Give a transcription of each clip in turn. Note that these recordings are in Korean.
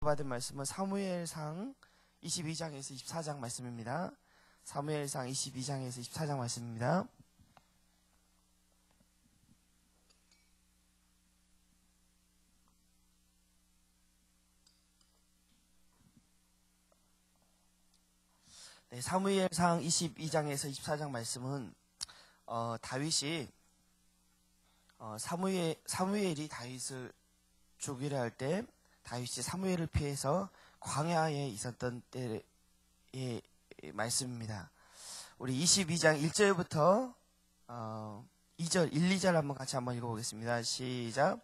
받은 말씀은 사무엘상 22장에서 24장 말씀입니다. 사무엘상 22장에서 24장 말씀입니다. 네, 사무엘상 22장에서 24장 말씀은 다윗이 사무엘이 다윗을 죽이려 할 때 다윗이 사무엘을 피해서 광야에 있었던 때의 말씀입니다. 우리 22장 1절부터 2절, 1, 2절 한번 읽어보겠습니다. 시작.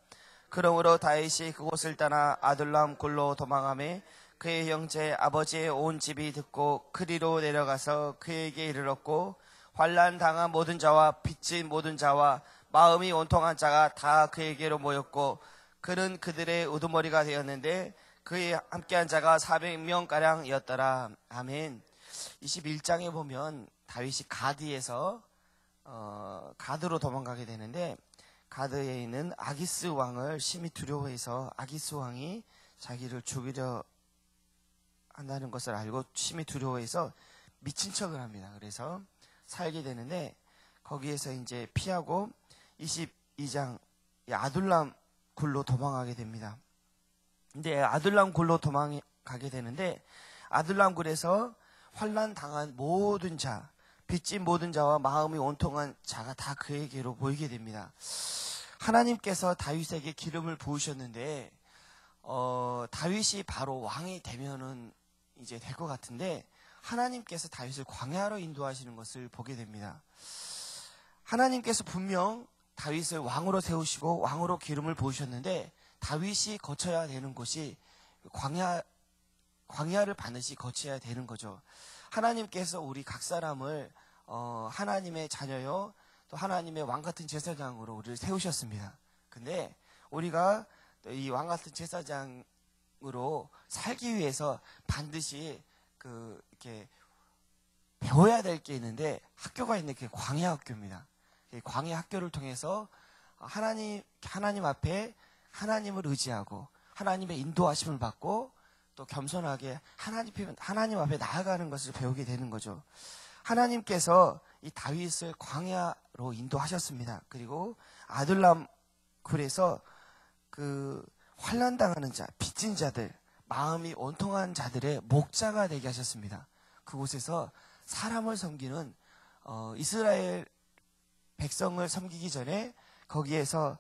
그러므로 다윗이 그곳을 떠나 아둘람 굴로 도망하매 그의 형제 아버지의 온 집이 듣고 그리로 내려가서 그에게 이르렀고 환난 당한 모든 자와 빚진 모든 자와 마음이 온통한 자가 다 그에게로 모였고 그는 그들의 우두머리가 되었는데 그의 함께한 자가 400명가량이었더라. 아멘. 21장에 보면 다윗이 가드에서 가드로 도망가게 되는데 가드에 있는 아기스 왕을 심히 두려워해서 아기스 왕이 자기를 죽이려 한다는 것을 알고 심히 두려워해서 미친 척을 합니다. 그래서 살게 되는데 거기에서 이제 피하고 22장 아둘람 굴로 도망가게 됩니다. 근데 아둘람 굴로 도망가게 되는데 아둘람 굴에서 환난 당한 모든 자, 빚진 모든 자와 마음이 온통한 자가 다 그에게로 모이게 됩니다. 하나님께서 다윗에게 기름을 부으셨는데 다윗이 바로 왕이 되면은 이제 될 것 같은데 하나님께서 다윗을 광야로 인도하시는 것을 보게 됩니다. 하나님께서 분명 다윗을 왕으로 세우시고 왕으로 기름을 부으셨는데 다윗이 거쳐야 되는 곳이 광야를 반드시 거쳐야 되는 거죠. 하나님께서 우리 각 사람을 하나님의 자녀요 또 하나님의 왕 같은 제사장으로 우리를 세우셨습니다. 근데 우리가 이 왕 같은 제사장으로 살기 위해서 반드시 이렇게 배워야 될 게 있는데 학교가 있는 게 광야 학교입니다. 광야 학교를 통해서 하나님 앞에 하나님을 의지하고 하나님의 인도하심을 받고 또 겸손하게 하나님 앞에 나아가는 것을 배우게 되는 거죠. 하나님께서 이 다윗을 광야로 인도하셨습니다. 그리고 아둘람 굴에서 그 환난당하는 자, 빚진 자들, 마음이 온통한 자들의 목자가 되게 하셨습니다. 그곳에서 사람을 섬기는 이스라엘 백성을 섬기기 전에 거기에서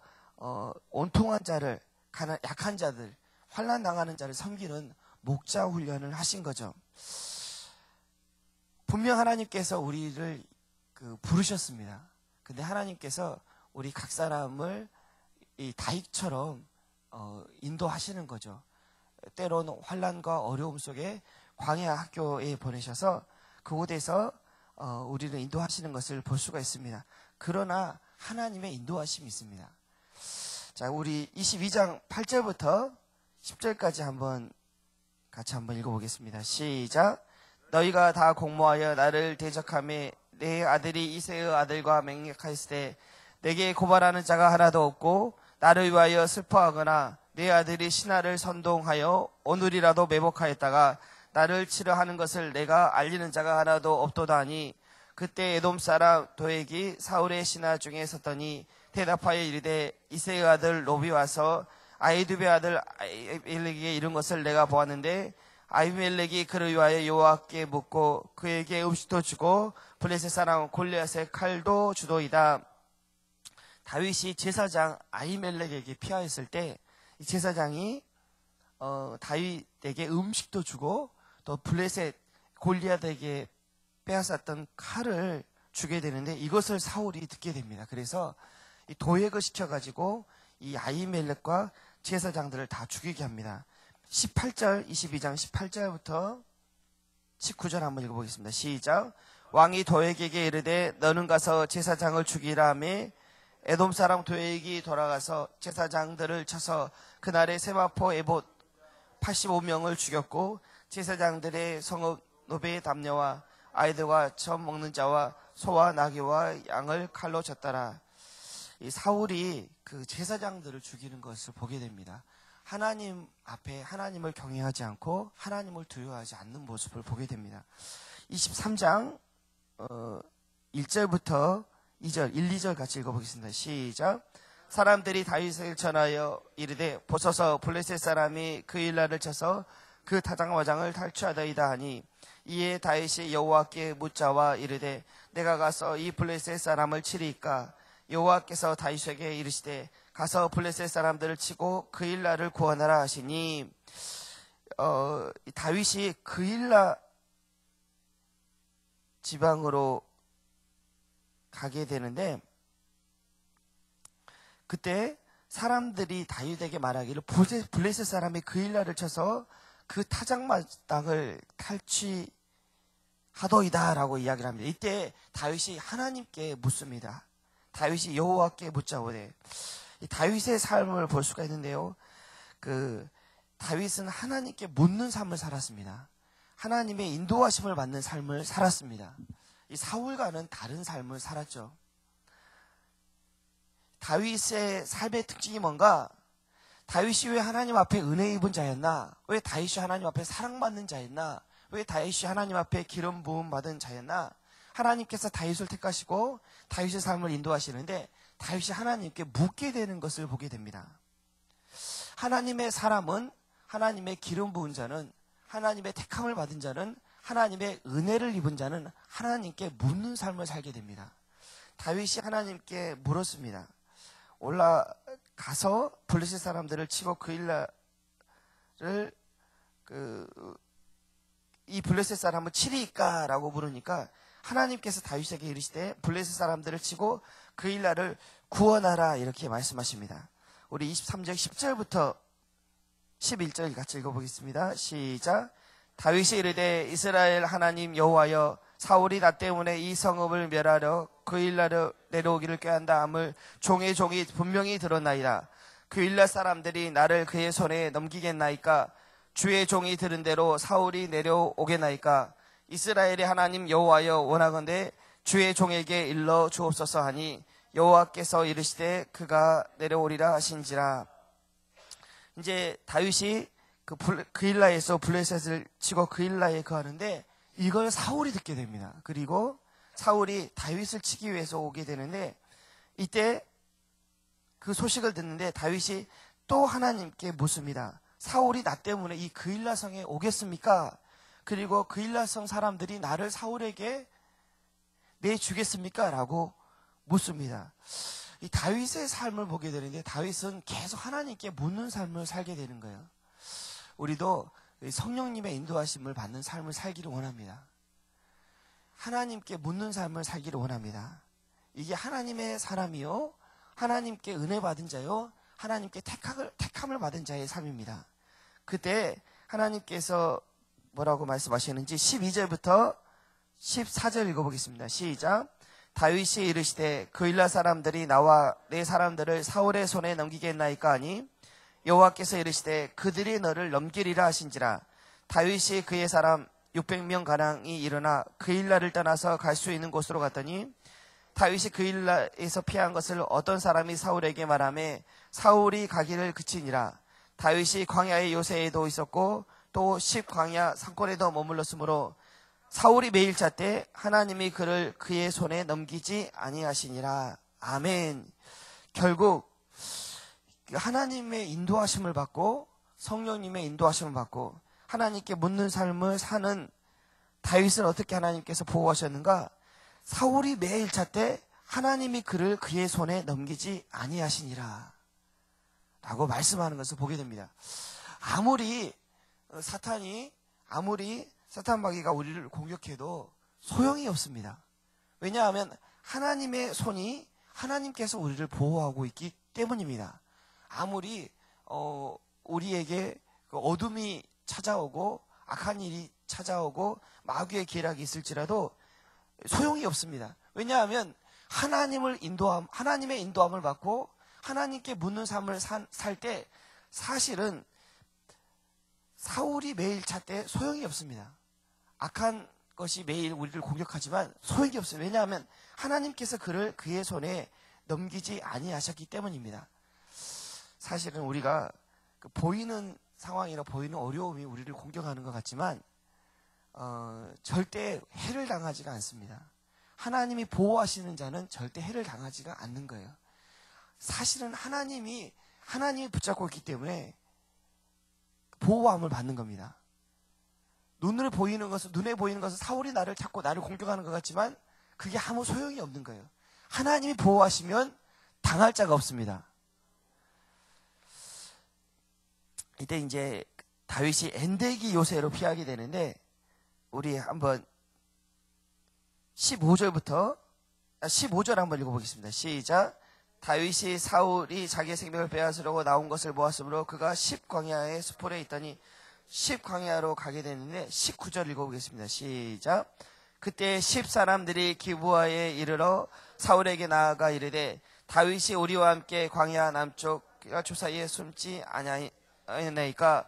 온통한 자를, 약한 자들, 환난당하는 자를 섬기는 목자 훈련을 하신 거죠. 분명 하나님께서 우리를 부르셨습니다. 근데 하나님께서 우리 각 사람을 이 다윗처럼 인도하시는 거죠. 때로는 환난과 어려움 속에 광야 학교에 보내셔서 그곳에서 우리를 인도하시는 것을 볼 수가 있습니다. 그러나 하나님의 인도하심이 있습니다. 자, 우리 22장 8절부터 10절까지 같이 한번 읽어보겠습니다. 시작. 너희가 다 공모하여 나를 대적하며 내 아들이 이새의 아들과 맹약하였을 때 내게 고발하는 자가 하나도 없고 나를 위하여 슬퍼하거나 내 아들이 신하를 선동하여 오늘이라도 매복하였다가 나를 치려 하는 것을 내가 알리는 자가 하나도 없도다 하니 그때 에돔 사람 도액이 사울의 신하 중에 섰더니 대답하여 이르되 이새의 아들 롭이 와서 아히두베의 아들 아히멜렉에게 이른 것을 내가 보았는데 아히멜렉이 그를 위하여 여호와께 묻고 그에게 음식도 주고 블레셋 사람 골리앗의 칼도 주도이다. 다윗이 제사장 아히멜렉에게 피하였을 때 이 제사장이 다윗에게 음식도 주고 또 블레셋 골리앗에게 빼앗았던 칼을 주게 되는데 이것을 사울이 듣게 됩니다. 그래서 이 도액을 시켜가지고 이 아히멜렉과 제사장들을 다 죽이게 합니다. 18절, 22장 18절부터 19절 한번 읽어보겠습니다. 시작. 왕이 도액에게 이르되 너는 가서 제사장을 죽이라 하며 에돔 사람 도액이 돌아가서 제사장들을 쳐서 그날의 세마포 에봇 85명을 죽였고 제사장들의 성읍 노베의 담녀와 아이들과 젖 먹는 자와 소와 나귀와 양을 칼로 쳤더라. 이 사울이 그 제사장들을 죽이는 것을 보게 됩니다. 하나님 앞에 하나님을 경외하지 않고 하나님을 두려워하지 않는 모습을 보게 됩니다. 23장 1절부터 2절, 1, 2절 같이 읽어보겠습니다. 시작. 사람들이 다윗을 전하여 이르되 보소서 블레셋 사람이 그 일날을 쳐서 그 타작마장을 탈취하더이다 하니 이에 다윗이 여호와께 묻자와 이르되 내가 가서 이 블레셋 사람을 치리이까 여호와께서 다윗에게 이르시되 가서 블레셋 사람들을 치고 그 일날을 구원하라 하시니 다윗이 그 일날 지방으로 가게 되는데 그때 사람들이 다윗에게 말하기를 블레셋 사람이 그 일날을 쳐서 그 타작마당을 탈취하더이다 라고 이야기를 합니다. 이때 다윗이 하나님께 묻습니다. 다윗이 여호와께 묻자오되 다윗의 삶을 볼 수가 있는데요. 다윗은 하나님께 묻는 삶을 살았습니다. 하나님의 인도하심을 받는 삶을 살았습니다. 이 사울과는 다른 삶을 살았죠. 다윗의 삶의 특징이 뭔가? 다윗이 왜 하나님 앞에 은혜 입은 자였나? 왜 다윗이 하나님 앞에 사랑받는 자였나? 왜 다윗이 하나님 앞에 기름 부음 받은 자였나? 하나님께서 다윗을 택하시고 다윗의 삶을 인도하시는데 다윗이 하나님께 묻게 되는 것을 보게 됩니다. 하나님의 사람은, 하나님의 기름 부은 자는, 하나님의 택함을 받은 자는, 하나님의 은혜를 입은 자는 하나님께 묻는 삶을 살게 됩니다. 다윗이 하나님께 물었습니다. 올라가서 블레셋 사람들을 치고 그 일날을 이 블레셋 사람을 치리이까? 라고 물으니까 하나님께서 다윗에게 이르시되 블레셋 사람들을 치고 그 일날을 구원하라 이렇게 말씀하십니다. 우리 23절 10절부터 11절 같이 읽어보겠습니다. 시작. 다윗이 이르되 이스라엘 하나님 여호와여 사울이 나 때문에 이 성읍을 멸하려 그 일날을 내려오기를 꾀한다 함을 종의 종이 분명히 들었나이다. 그 일날 사람들이 나를 그의 손에 넘기겠나이까? 주의 종이 들은 대로 사울이 내려오겠나이까? 이스라엘의 하나님 여호와여 원하건대 주의 종에게 일러 주옵소서 하니 여호와께서 이르시되 그가 내려오리라 하신지라. 이제 다윗이 그 일라에서 블레셋을 치고 그 일라에 거하는데 이걸 사울이 듣게 됩니다. 그리고 사울이 다윗을 치기 위해서 오게 되는데 이때 그 소식을 듣는데 다윗이 또 하나님께 묻습니다. 사울이 나 때문에 이 그일라 성에 오겠습니까? 그리고 그일라 성 사람들이 나를 사울에게 내주겠습니까? 라고 묻습니다. 이 다윗의 삶을 보게 되는데 다윗은 계속 하나님께 묻는 삶을 살게 되는 거예요. 우리도 성령님의 인도하심을 받는 삶을 살기를 원합니다. 하나님께 묻는 삶을 살기를 원합니다. 이게 하나님의 사람이요, 하나님께 은혜 받은 자요, 하나님께 택함을 받은 자의 삶입니다. 그때 하나님께서 뭐라고 말씀하시는지 12절부터 14절 읽어보겠습니다. 시작. 다윗이 이르시되 그 일라 사람들이 나와 내 사람들을 사울의 손에 넘기겠나이까 하니 여호와께서 이르시되 그들이 너를 넘기리라 하신지라. 다윗이 그의 사람 600명 가량이 일어나 그 일라를 떠나서 갈 수 있는 곳으로 갔더니 다윗이 그 일라에서 피한 것을 어떤 사람이 사울에게 말하매 사울이 가기를 그치니라. 다윗이 광야의 요새에도 있었고 또 십광야 산골에도 머물렀으므로 사울이 매일 잣때 하나님이 그를 그의 손에 넘기지 아니하시니라. 아멘. 결국 하나님의 인도하심을 받고 성령님의 인도하심을 받고 하나님께 묻는 삶을 사는 다윗을 어떻게 하나님께서 보호하셨는가? 사울이 매일 잣때 하나님이 그를 그의 손에 넘기지 아니하시니라 라고 말씀하는 것을 보게 됩니다. 아무리 사탄 마귀가 우리를 공격해도 소용이 없습니다. 왜냐하면 하나님의 손이 하나님께서 우리를 보호하고 있기 때문입니다. 아무리 우리에게 어둠이 찾아오고 악한 일이 찾아오고 마귀의 계략이 있을지라도 소용이 없습니다. 왜냐하면 하나님의 인도함을 받고 하나님께 묻는 삶을 살 때 사실은 사울이 매일 잣때 소용이 없습니다. 악한 것이 매일 우리를 공격하지만 소용이 없어요. 왜냐하면 하나님께서 그를 그의 손에 넘기지 아니하셨기 때문입니다. 사실은 우리가 보이는 상황이나 보이는 어려움이 우리를 공격하는 것 같지만 절대 해를 당하지가 않습니다. 하나님이 보호하시는 자는 절대 해를 당하지가 않는 거예요. 사실은 하나님이 붙잡고 있기 때문에 보호함을 받는 겁니다. 눈에 보이는 것은 사울이 나를 찾고 나를 공격하는 것 같지만 그게 아무 소용이 없는 거예요. 하나님이 보호하시면 당할 자가 없습니다. 이때 이제 다윗이 엔데기 요새로 피하게 되는데 우리 한번 15절 한번 읽어보겠습니다. 시작. 다윗이 사울이 자기의 생명을 빼앗으려고 나온 것을 보았으므로 그가 10광야의 수풀에 있더니 10광야로 가게 되는데 19절 읽어보겠습니다. 시작. 그때 10사람들이 기브아에 이르러 사울에게 나아가 이르되 다윗이 우리와 함께 광야 남쪽 초 사이에 숨지 아니하나이까.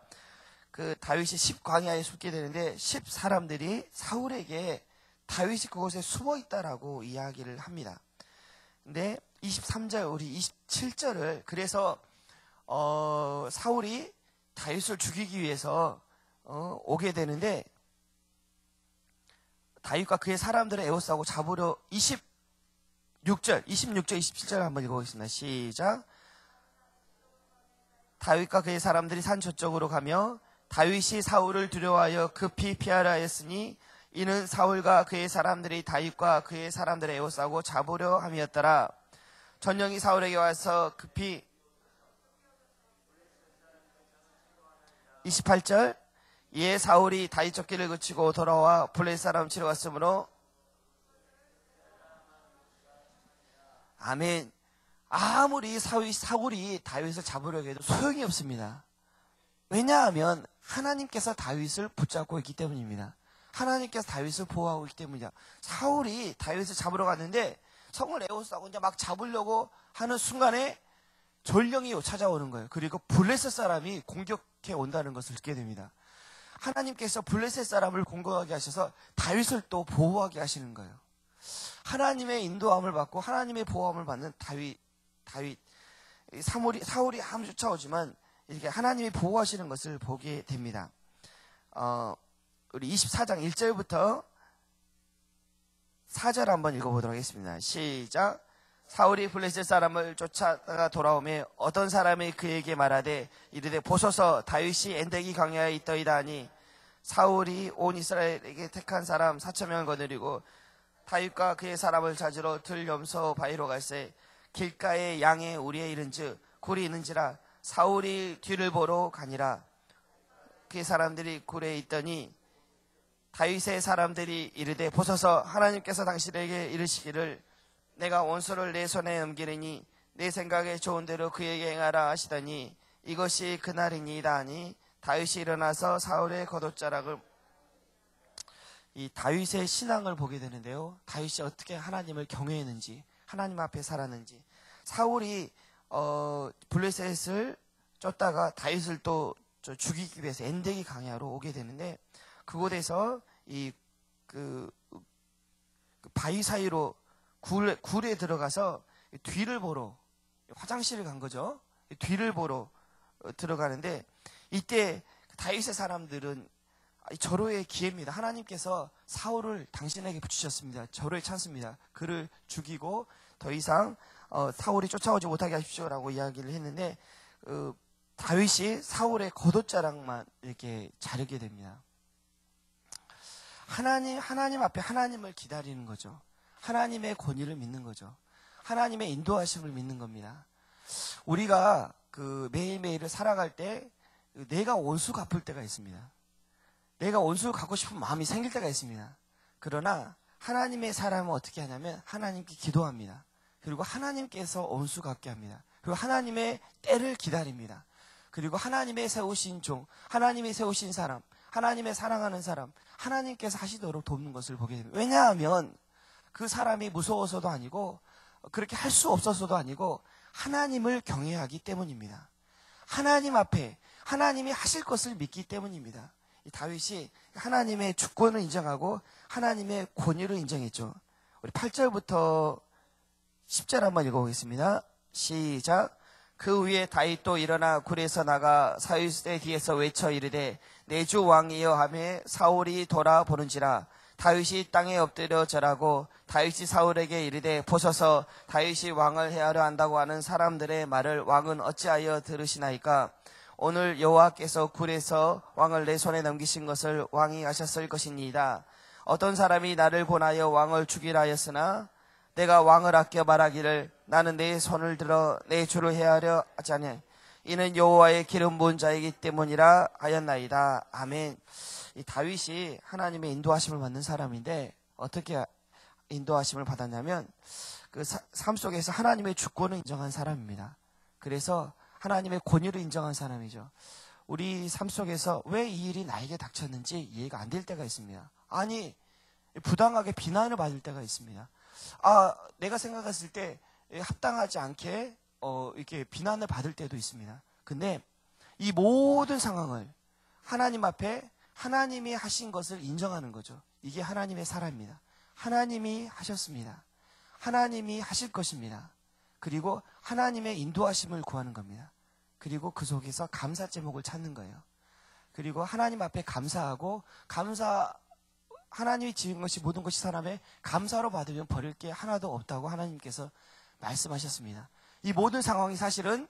그 다윗이 10광야에 숨게 되는데 10사람들이 사울에게 다윗이 그곳에 숨어 있다라고 이야기를 합니다. 근데 23절 우리 27절을 그래서 사울이 다윗을 죽이기 위해서 오게 되는데 다윗과 그의 사람들을 에워싸고 잡으려 26절 27절 한번 읽어보겠습니다. 시작. 다윗과 그의 사람들이 산 저쪽으로 가며 다윗이 사울을 두려워하여 급히 피하라 했으니 이는 사울과 그의 사람들이 다윗과 그의 사람들을 에워싸고 잡으려 함이었더라. 전령이 사울에게 와서 급히 28절 이에 사울이 다윗 쫓기를 그치고 돌아와 블레셋 사람 치러 왔으므로 아멘. 아무리 사울이 다윗을 잡으려고 해도 소용이 없습니다. 왜냐하면 하나님께서 다윗을 붙잡고 있기 때문입니다. 하나님께서 다윗을 보호하고 있기 때문이다. 사울이 다윗을 잡으러 갔는데 성을 에워싸고 이제 막 잡으려고 하는 순간에 전령이 찾아오는 거예요. 그리고 블레셋 사람이 공격해 온다는 것을 듣게 됩니다. 하나님께서 블레셋 사람을 공격하게 하셔서 다윗을 또 보호하게 하시는 거예요. 하나님의 인도함을 받고 하나님의 보호함을 받는 사울이 아무리 쫓아오지만 이렇게 하나님이 보호하시는 것을 보게 됩니다. 우리 24장 1절부터 4절 한번 읽어보도록 하겠습니다. 시작. 사울이 블레셋 사람을 쫓아다가 돌아오며 어떤 사람이 그에게 말하되 이르되 보소서 다윗이 엔데기 광야에 있더이다 하니 사울이 온 이스라엘에게 택한 사람 4,000명을 거느리고 다윗과 그의 사람을 찾으러 들 염소 바위로 갈새 길가에 양의 우리에 이른즉 굴이 있는지라 사울이 뒤를 보러 가니라. 그 사람들이 굴에 있더니 다윗의 사람들이 이르되 보소서 하나님께서 당신에게 이르시기를 내가 원수를 내 손에 넘기리니 내 생각에 좋은 대로 그에게 행하라 하시더니 이것이 그날이니이다 하니 다윗이 일어나서 사울의 겉옷자락을 이 다윗의 신앙을 보게 되는데요. 다윗이 어떻게 하나님을 경외했는지 하나님 앞에 살았는지 사울이 블레셋을 쫓다가 다윗을 또 죽이기 위해서 엔데기 광야로 오게 되는데 그곳에서 그 바위 사이로 굴에 들어가서 뒤를 보러 화장실을 간 거죠. 뒤를 보러 들어가는데 이때 다윗의 사람들은 절호의 기회입니다. 하나님께서 사울을 당신에게 붙이셨습니다. 절호의 찬스입니다. 그를 죽이고 더 이상 사울이 쫓아오지 못하게 하십시오라고 이야기를 했는데 다윗이 사울의 겉옷자락만 이렇게 자르게 됩니다. 하나님 앞에 하나님을 기다리는 거죠. 하나님의 권위를 믿는 거죠. 하나님의 인도하심을 믿는 겁니다. 우리가 매일매일을 살아갈 때 내가 원수 갚을 때가 있습니다. 내가 원수를 갚고 싶은 마음이 생길 때가 있습니다. 그러나 하나님의 사람은 어떻게 하냐면 하나님께 기도합니다. 그리고 하나님께서 원수 갚게 합니다. 그리고 하나님의 때를 기다립니다. 그리고 하나님의 세우신 종, 하나님의 세우신 사람, 하나님의 사랑하는 사람, 하나님께서 하시도록 돕는 것을 보게 됩니다. 왜냐하면 그 사람이 무서워서도 아니고 그렇게 할 수 없어서도 아니고 하나님을 경외하기 때문입니다. 하나님 앞에 하나님이 하실 것을 믿기 때문입니다. 다윗이 하나님의 주권을 인정하고 하나님의 권위를 인정했죠. 우리 8절부터 10절 한번 읽어보겠습니다. 시작. 그 후에 다윗도 일어나 굴에서 나가 사울의 뒤에서 외쳐 이르되 내 주 왕이여 하매 사울이 돌아보는지라 다윗이 땅에 엎드려 절하고 다윗이 사울에게 이르되 보소서 다윗이 왕을 해하려 한다고 하는 사람들의 말을 왕은 어찌하여 들으시나이까. 오늘 여호와께서 굴에서 왕을 내 손에 넘기신 것을 왕이 아셨을 것이니이다. 어떤 사람이 나를 권하여 왕을 죽이라 하였으나 내가 왕을 아껴 말하기를 나는 내 손을 들어 내 주를 해하려 하지 아니하니 이는 여호와의 기름 부은 자이기 때문이라 하였나이다. 아멘. 이 다윗이 하나님의 인도하심을 받는 사람인데 어떻게 인도하심을 받았냐면 그 삶 속에서 하나님의 주권을 인정한 사람입니다. 그래서 하나님의 권위를 인정한 사람이죠. 우리 삶 속에서 왜 이 일이 나에게 닥쳤는지 이해가 안 될 때가 있습니다. 아니 부당하게 비난을 받을 때가 있습니다. 내가 생각했을 때 합당하지 않게 이렇게 비난을 받을 때도 있습니다. 근데 이 모든 상황을 하나님 앞에 하나님이 하신 것을 인정하는 거죠. 이게 하나님의 사랑입니다. 하나님이 하셨습니다. 하나님이 하실 것입니다. 그리고 하나님의 인도하심을 구하는 겁니다. 그리고 그 속에서 감사 제목을 찾는 거예요. 그리고 하나님 앞에 감사하고 하나님이 지은 것이 모든 것이 사람의 감사로 받으면 버릴 게 하나도 없다고 하나님께서 말씀하셨습니다. 이 모든 상황이 사실은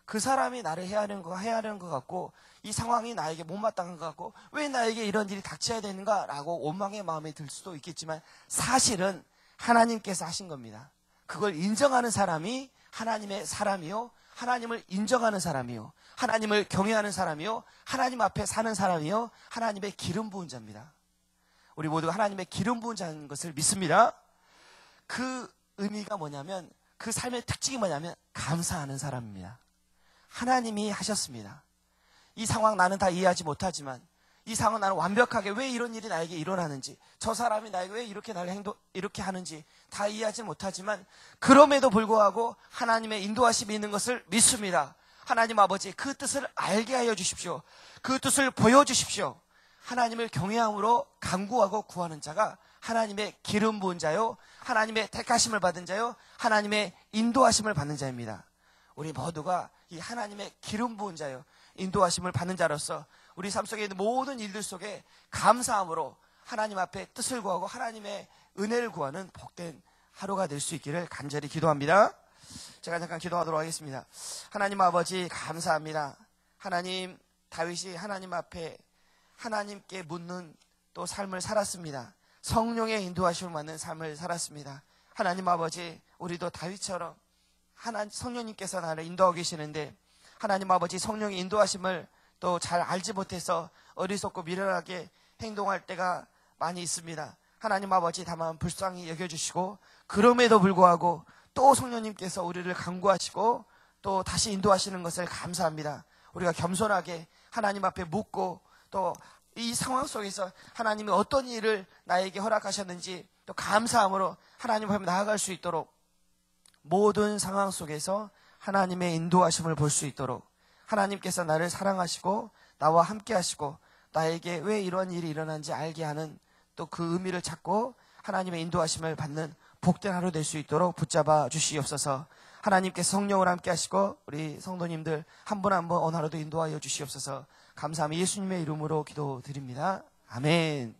그 사람이 나를 해야 하는 것 같고 이 상황이 나에게 못마땅한 것 같고 왜 나에게 이런 일이 닥쳐야 되는가라고 원망의 마음이 들 수도 있겠지만 사실은 하나님께서 하신 겁니다. 그걸 인정하는 사람이 하나님의 사람이요, 하나님을 인정하는 사람이요, 하나님을 경외하는 사람이요, 하나님 앞에 사는 사람이요, 하나님의 기름 부은 자입니다. 우리 모두가 하나님의 기름 부은 자인 것을 믿습니다. 그 의미가 뭐냐면 그 삶의 특징이 뭐냐면 감사하는 사람입니다. 하나님이 하셨습니다. 이 상황 나는 다 이해하지 못하지만 이 상황 나는 완벽하게 왜 이런 일이 나에게 일어나는지 저 사람이 나에게 왜 이렇게 나를 이렇게 하는지 다 이해하지 못하지만 그럼에도 불구하고 하나님의 인도하심이 있는 것을 믿습니다. 하나님 아버지 그 뜻을 알게 하여 주십시오. 그 뜻을 보여주십시오. 하나님을 경외함으로 간구하고 구하는 자가 하나님의 기름 부은 자요, 하나님의 택하심을 받은 자요, 하나님의 인도하심을 받는 자입니다. 우리 모두가 이 하나님의 기름 부은 자요, 인도하심을 받는 자로서 우리 삶 속에 있는 모든 일들 속에 감사함으로 하나님 앞에 뜻을 구하고 하나님의 은혜를 구하는 복된 하루가 될 수 있기를 간절히 기도합니다. 제가 잠깐 기도하도록 하겠습니다. 하나님 아버지 감사합니다. 하나님, 다윗이 하나님 앞에 하나님께 묻는 또 삶을 살았습니다. 성령의 인도하심을 받는 삶을 살았습니다. 하나님 아버지, 우리도 다윗처럼 성령님께서 나를 인도하고 계시는데 하나님 아버지 성령의 인도하심을 또 잘 알지 못해서 어리석고 미련하게 행동할 때가 많이 있습니다. 하나님 아버지 다만 불쌍히 여겨주시고 그럼에도 불구하고 또 성령님께서 우리를 간구하시고 또 다시 인도하시는 것을 감사합니다. 우리가 겸손하게 하나님 앞에 묻고 또 이 상황 속에서 하나님이 어떤 일을 나에게 허락하셨는지 또 감사함으로 하나님 앞에 나아갈 수 있도록 모든 상황 속에서 하나님의 인도하심을 볼 수 있도록 하나님께서 나를 사랑하시고 나와 함께 하시고 나에게 왜 이런 일이 일어난지 알게 하는 또 그 의미를 찾고 하나님의 인도하심을 받는 복된 하루 될 수 있도록 붙잡아 주시옵소서. 하나님께서 성령을 함께 하시고 우리 성도님들 한 분 한 분 오늘 하루도 인도하여 주시옵소서. 감사하며 예수님의 이름으로 기도드립니다. 아멘.